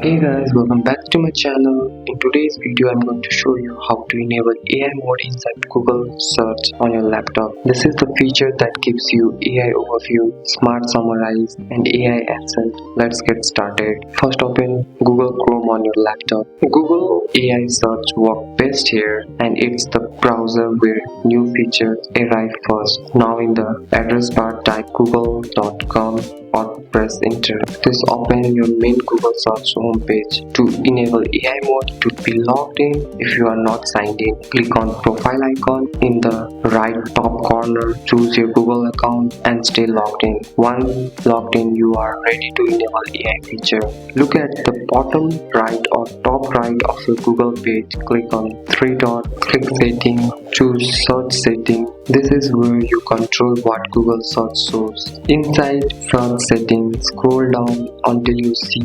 Hey guys, welcome back to my channel. In today's video, I'm going to show you how to enable AI mode inside Google search on your laptop. This is the feature that gives you AI overview, smart summarize, and AI accent. Let's get started. First, open Google Chrome on your laptop. Google AI search works best here, and it's the browser where new features arrive first. Now in the address bar, type google.com or press enter. This opens your main Google search homepage. To enable AI mode, to be logged in. If you are not signed in, click on profile icon in the right top corner. Choose your Google account and stay logged in. Once logged in, you are ready to enable AI feature. Look at the bottom right or top right of your Google page. Click on three dot, click setting, choose search setting. This is where you control what Google search shows. Inside search settings, scroll down until you see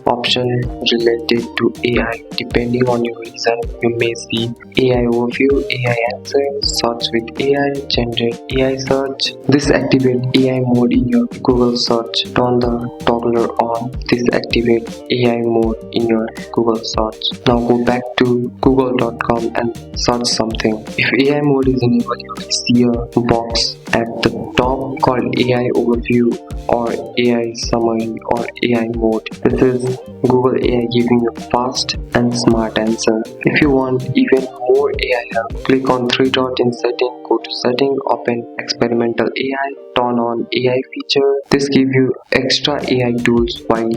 option related to AI. Depending on your reason, you may see AI overview, AI answer, search with AI, generate AI search. This activates AI mode in your Google search. Turn the toggler on. This activates AI mode in your Google search. Now go back to google.com and search something. If AI mode is enabled, you will see a box at the top called AI overview or AI summary or AI mode. This is Google AI giving you fast and smart answer. If you want even more AI help, click on three dot in setting, go to setting, open experimental AI, turn on AI feature. This gives you extra AI tools while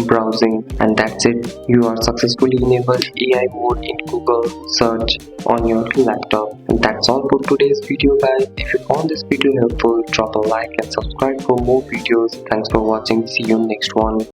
browsing, and that's it. You are successfully enabled AI mode in Google search on your laptop. And that's all for today's video guys. If you found this video helpful, drop a like and subscribe for more videos. Thanks for watching. See you next one.